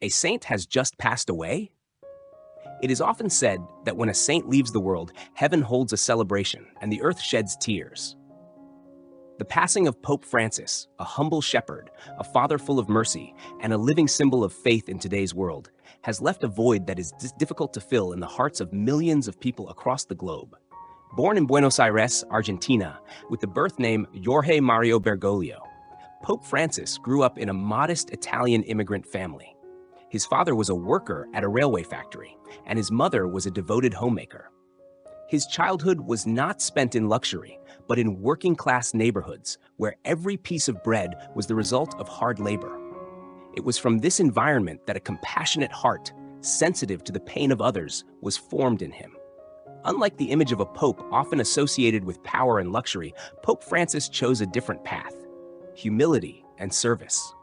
A saint has just passed away? It is often said that when a saint leaves the world, heaven holds a celebration and the earth sheds tears. The passing of Pope Francis, a humble shepherd, a father full of mercy, and a living symbol of faith in today's world, has left a void that is difficult to fill in the hearts of millions of people across the globe. Born in Buenos Aires, Argentina, with the birth name Jorge Mario Bergoglio, Pope Francis grew up in a modest Italian immigrant family. His father was a worker at a railway factory, and his mother was a devoted homemaker. His childhood was not spent in luxury, but in working-class neighborhoods where every piece of bread was the result of hard labor. It was from this environment that a compassionate heart, sensitive to the pain of others, was formed in him. Unlike the image of a pope often associated with power and luxury, Pope Francis chose a different path: humility and service.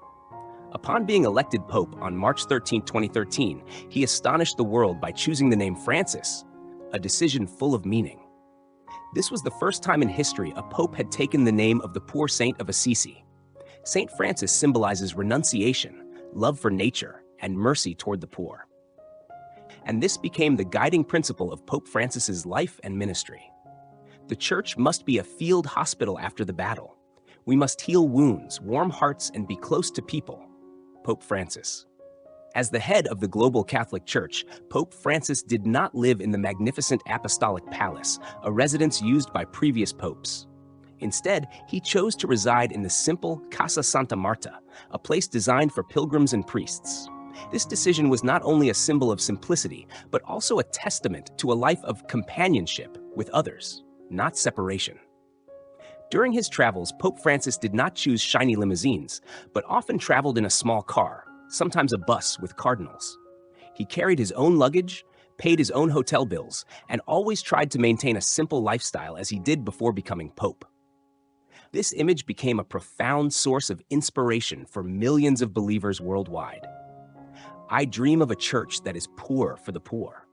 Upon being elected pope on March 13, 2013, he astonished the world by choosing the name Francis, a decision full of meaning. This was the first time in history a pope had taken the name of the poor saint of Assisi. Saint Francis symbolizes renunciation, love for nature, and mercy toward the poor. And this became the guiding principle of Pope Francis's life and ministry. The church must be a field hospital after the battle. We must heal wounds, warm hearts, and be close to people. Pope Francis. As the head of the global Catholic Church, Pope Francis did not live in the magnificent apostolic palace, a residence used by previous popes. Instead, he chose to reside in the simple Casa Santa Marta, a place designed for pilgrims and priests. This decision was not only a symbol of simplicity, but also a testament to a life of companionship with others, not separation. During his travels, Pope Francis did not choose shiny limousines, but often traveled in a small car, sometimes a bus with cardinals. He carried his own luggage, paid his own hotel bills, and always tried to maintain a simple lifestyle as he did before becoming pope. This image became a profound source of inspiration for millions of believers worldwide. I dream of a church that is poor for the poor.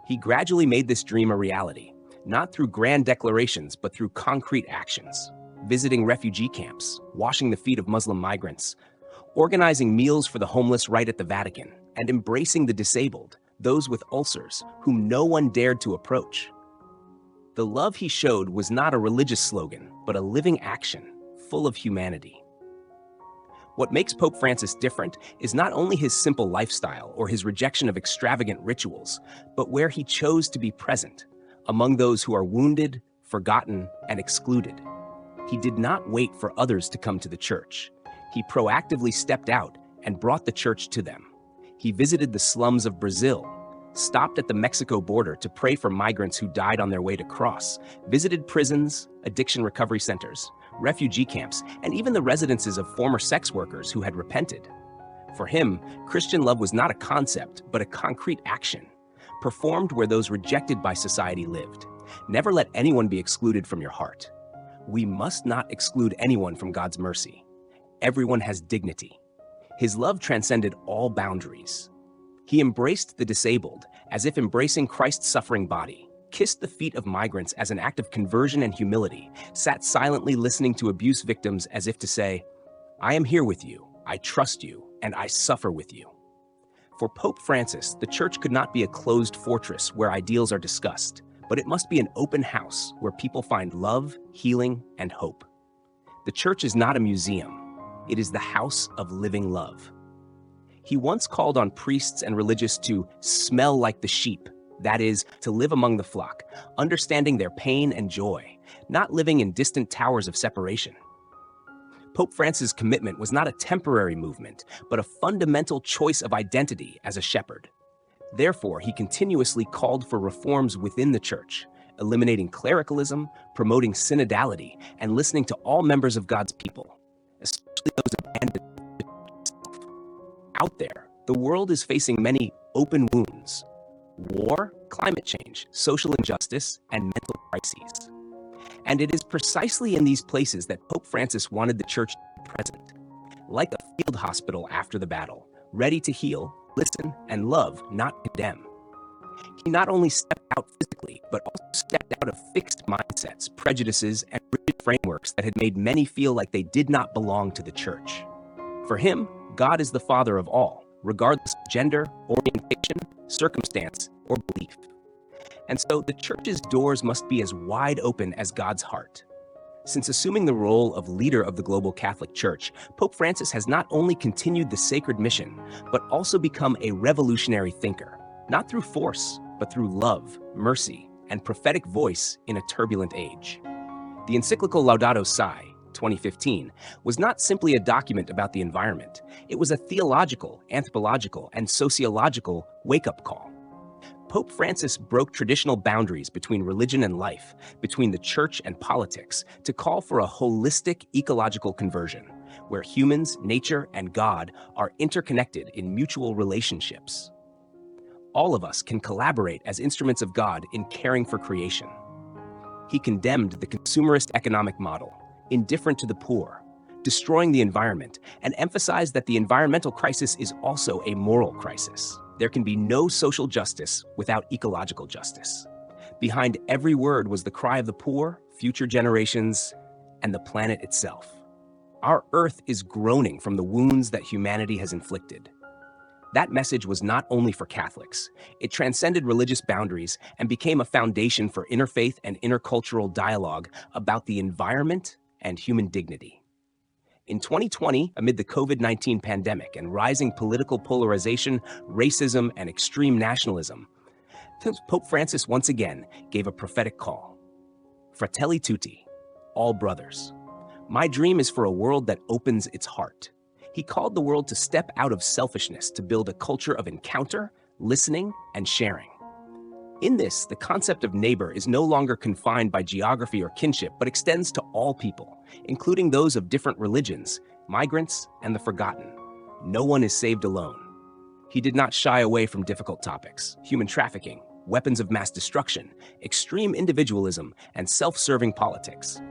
He gradually made this dream a reality, not through grand declarations, but through concrete actions, visiting refugee camps, washing the feet of Muslim migrants, organizing meals for the homeless right at the Vatican, and embracing the disabled, those with ulcers, whom no one dared to approach. The love he showed was not a religious slogan, but a living action, full of humanity. What makes Pope Francis different is not only his simple lifestyle or his rejection of extravagant rituals, but where he chose to be present, among those who are wounded, forgotten, and excluded. He did not wait for others to come to the church. He proactively stepped out and brought the church to them. He visited the slums of Brazil, stopped at the Mexico border to pray for migrants who died on their way to cross, visited prisons, addiction recovery centers, refugee camps, and even the residences of former sex workers who had repented. For him, Christian love was not a concept, but a concrete action, performed where those rejected by society lived. Never let anyone be excluded from your heart. We must not exclude anyone from God's mercy. Everyone has dignity. His love transcended all boundaries. He embraced the disabled as if embracing Christ's suffering body, kissed the feet of migrants as an act of conversion and humility, sat silently listening to abuse victims as if to say, "I am here with you, I trust you, and I suffer with you." For Pope Francis, the church could not be a closed fortress where ideals are discussed, but it must be an open house where people find love, healing, and hope. The church is not a museum. It is the house of living love. He once called on priests and religious to smell like the sheep, that is, to live among the flock, understanding their pain and joy, not living in distant towers of separation. Pope Francis' commitment was not a temporary movement, but a fundamental choice of identity as a shepherd. Therefore, he continuously called for reforms within the church, eliminating clericalism, promoting synodality, and listening to all members of God's people, especially those abandoned. Out there, the world is facing many open wounds: war, climate change, social injustice, and mental crises. And it is precisely in these places that Pope Francis wanted the church to be present, like a field hospital after the battle, ready to heal, listen, and love, not condemn. He not only stepped out physically, but also stepped out of fixed mindsets, prejudices, and rigid frameworks that had made many feel like they did not belong to the church. For him, God is the Father of all, regardless of gender, orientation, circumstance, or belief. And so the church's doors must be as wide open as God's heart. Since assuming the role of leader of the global Catholic Church, Pope Francis has not only continued the sacred mission, but also become a revolutionary thinker, not through force, but through love, mercy, and prophetic voice in a turbulent age. The encyclical Laudato Si, 2015, was not simply a document about the environment. It was a theological, anthropological, and sociological wake-up call. Pope Francis broke traditional boundaries between religion and life, between the church and politics, to call for a holistic ecological conversion, where humans, nature, and God are interconnected in mutual relationships. All of us can collaborate as instruments of God in caring for creation. He condemned the consumerist economic model, indifferent to the poor, destroying the environment, and emphasized that the environmental crisis is also a moral crisis. There can be no social justice without ecological justice. Behind every word was the cry of the poor, future generations, and the planet itself. Our Earth is groaning from the wounds that humanity has inflicted. That message was not only for Catholics. It transcended religious boundaries and became a foundation for interfaith and intercultural dialogue about the environment and human dignity. In 2020, amid the COVID-19 pandemic and rising political polarization, racism, and extreme nationalism, Pope Francis once again gave a prophetic call. Fratelli tutti, all brothers. My dream is for a world that opens its heart. He called the world to step out of selfishness to build a culture of encounter, listening, and sharing. In this, the concept of neighbor is no longer confined by geography or kinship, but extends to all people, including those of different religions, migrants, and the forgotten. No one is saved alone. He did not shy away from difficult topics: human trafficking, weapons of mass destruction, extreme individualism, and self-serving politics.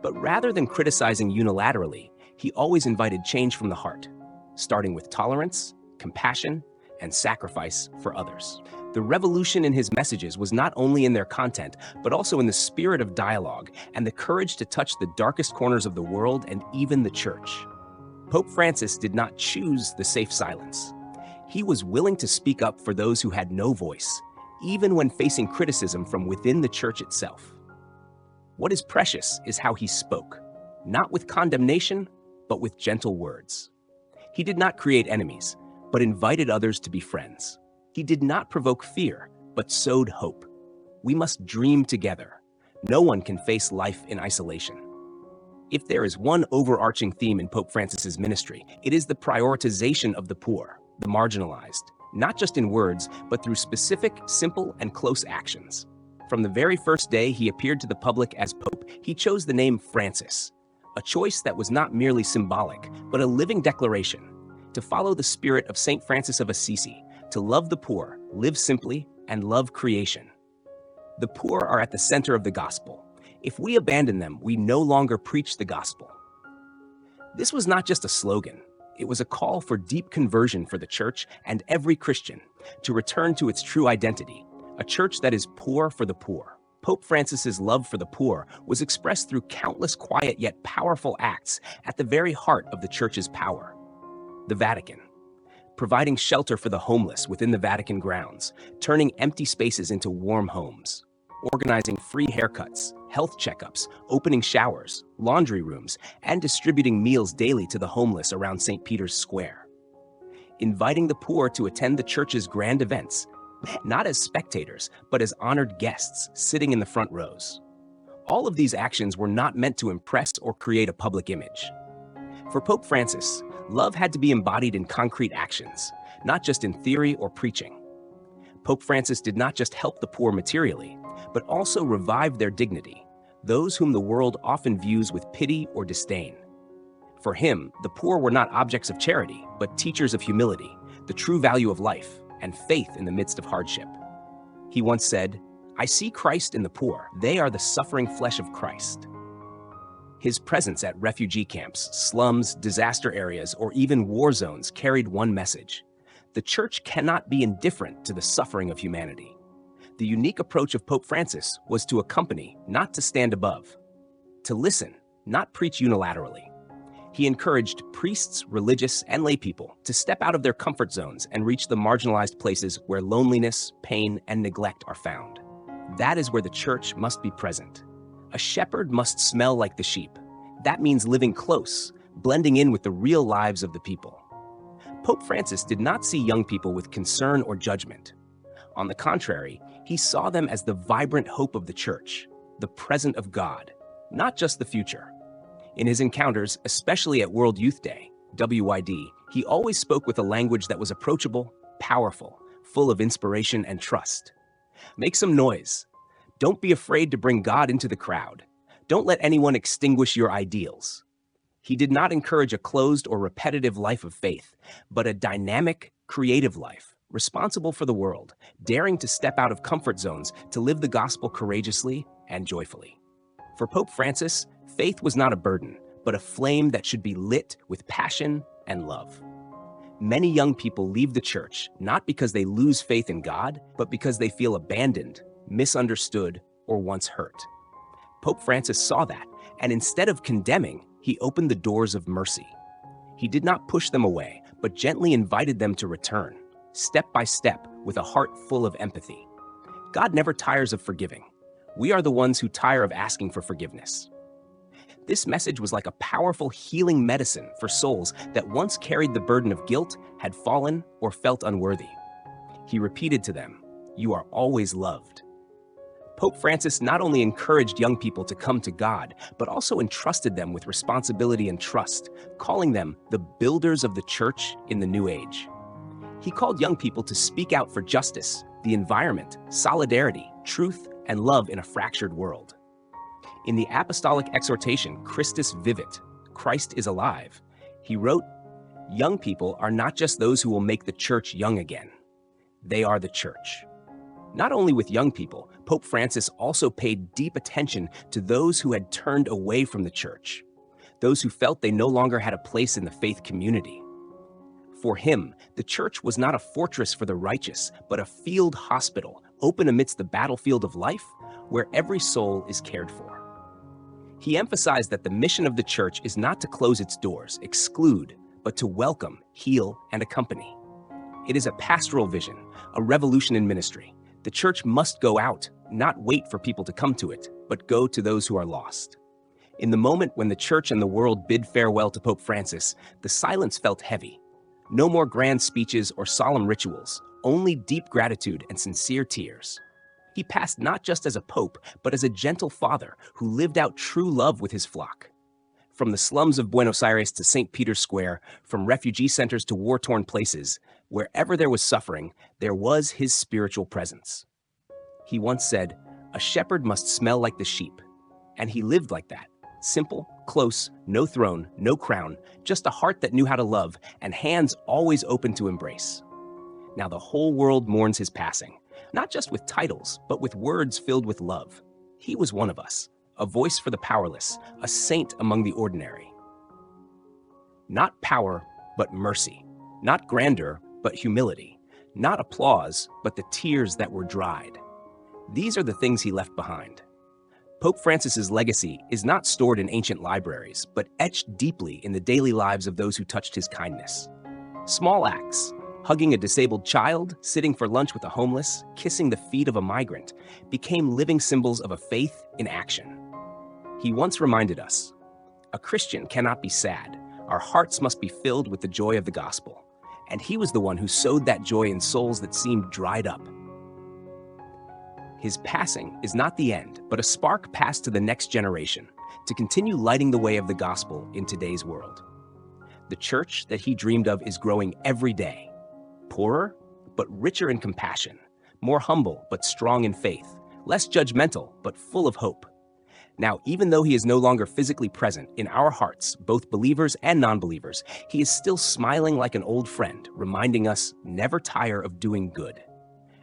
But rather than criticizing unilaterally, he always invited change from the heart, starting with tolerance, compassion, and sacrifice for others. The revolution in his messages was not only in their content, but also in the spirit of dialogue and the courage to touch the darkest corners of the world and even the church. Pope Francis did not choose the safe silence. He was willing to speak up for those who had no voice, even when facing criticism from within the church itself. What is precious is how he spoke, not with condemnation, but with gentle words. He did not create enemies, but invited others to be friends. He did not provoke fear, but sowed hope. We must dream together. No one can face life in isolation. If there is one overarching theme in Pope Francis's ministry, it is the prioritization of the poor, the marginalized, not just in words, but through specific, simple, and close actions. From the very first day he appeared to the public as Pope, he chose the name Francis, a choice that was not merely symbolic, but a living declaration to follow the spirit of St. Francis of Assisi, to love the poor, live simply, and love creation. The poor are at the center of the gospel. If we abandon them, we no longer preach the gospel. This was not just a slogan. It was a call for deep conversion for the church and every Christian to return to its true identity, a church that is poor for the poor. Pope Francis's love for the poor was expressed through countless quiet yet powerful acts at the very heart of the church's power. The Vatican. Providing shelter for the homeless within the Vatican grounds, turning empty spaces into warm homes, organizing free haircuts, health checkups, opening showers, laundry rooms, and distributing meals daily to the homeless around St. Peter's Square. Inviting the poor to attend the church's grand events, not as spectators, but as honored guests sitting in the front rows. All of these actions were not meant to impress or create a public image. For Pope Francis, love had to be embodied in concrete actions, not just in theory or preaching. Pope Francis did not just help the poor materially, but also revive their dignity, those whom the world often views with pity or disdain. For him, the poor were not objects of charity, but teachers of humility, the true value of life, and faith in the midst of hardship. He once said, "I see Christ in the poor. They are the suffering flesh of Christ." His presence at refugee camps, slums, disaster areas, or even war zones carried one message: the church cannot be indifferent to the suffering of humanity. The unique approach of Pope Francis was to accompany, not to stand above. To listen, not preach unilaterally. He encouraged priests, religious, and laypeople to step out of their comfort zones and reach the marginalized places where loneliness, pain, and neglect are found. That is where the church must be present. A shepherd must smell like the sheep. That means living close, blending in with the real lives of the people. Pope Francis did not see young people with concern or judgment. On the contrary, he saw them as the vibrant hope of the church, the present of God, not just the future. In his encounters, especially at World Youth Day, WYD, he always spoke with a language that was approachable, powerful, full of inspiration and trust. Make some noise. Don't be afraid to bring God into the crowd. Don't let anyone extinguish your ideals. He did not encourage a closed or repetitive life of faith, but a dynamic, creative life, responsible for the world, daring to step out of comfort zones to live the gospel courageously and joyfully. For Pope Francis, faith was not a burden, but a flame that should be lit with passion and love. Many young people leave the church not because they lose faith in God, but because they feel abandoned, misunderstood, or once hurt. Pope Francis saw that, and instead of condemning, he opened the doors of mercy. He did not push them away, but gently invited them to return, step by step, with a heart full of empathy. God never tires of forgiving. We are the ones who tire of asking for forgiveness. This message was like a powerful healing medicine for souls that once carried the burden of guilt, had fallen, or felt unworthy. He repeated to them, "You are always loved." Pope Francis not only encouraged young people to come to God, but also entrusted them with responsibility and trust, calling them the builders of the church in the new age. He called young people to speak out for justice, the environment, solidarity, truth, and love in a fractured world. In the apostolic exhortation, Christus vivit, Christ is alive, he wrote, "Young people are not just those who will make the church young again. They are the church." Not only with young people, Pope Francis also paid deep attention to those who had turned away from the church, those who felt they no longer had a place in the faith community. For him, the church was not a fortress for the righteous, but a field hospital, open amidst the battlefield of life, where every soul is cared for. He emphasized that the mission of the church is not to close its doors, exclude, but to welcome, heal, and accompany. It is a pastoral vision, a revolution in ministry. The church must go out, not wait for people to come to it, but go to those who are lost. In the moment when the church and the world bid farewell to Pope Francis, the silence felt heavy. No more grand speeches or solemn rituals, only deep gratitude and sincere tears. He passed not just as a pope, but as a gentle father who lived out true love with his flock. From the slums of Buenos Aires to St. Peter's Square, from refugee centers to war-torn places, wherever there was suffering, there was his spiritual presence. He once said, "A shepherd must smell like the sheep," and he lived like that. Simple, close, no throne, no crown, just a heart that knew how to love and hands always open to embrace. Now the whole world mourns his passing, not just with titles, but with words filled with love. He was one of us, a voice for the powerless, a saint among the ordinary. Not power, but mercy. Not grandeur, but humility. Not applause, but the tears that were dried. These are the things he left behind. Pope Francis's legacy is not stored in ancient libraries, but etched deeply in the daily lives of those who touched his kindness. Small acts, hugging a disabled child, sitting for lunch with a homeless, kissing the feet of a migrant, became living symbols of a faith in action. He once reminded us, "A Christian cannot be sad. Our hearts must be filled with the joy of the gospel." And he was the one who sowed that joy in souls that seemed dried up. His passing is not the end, but a spark passed to the next generation, to continue lighting the way of the gospel in today's world. The church that he dreamed of is growing every day. Poorer, but richer in compassion. More humble, but strong in faith. Less judgmental, but full of hope. Now, even though he is no longer physically present in our hearts, both believers and non-believers, he is still smiling like an old friend, reminding us never tire of doing good.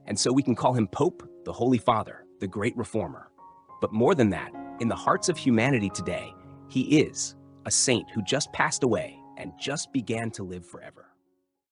And so we can call him Pope, the Holy Father, the Great Reformer. But more than that, in the hearts of humanity today, he is a saint who just passed away and just began to live forever.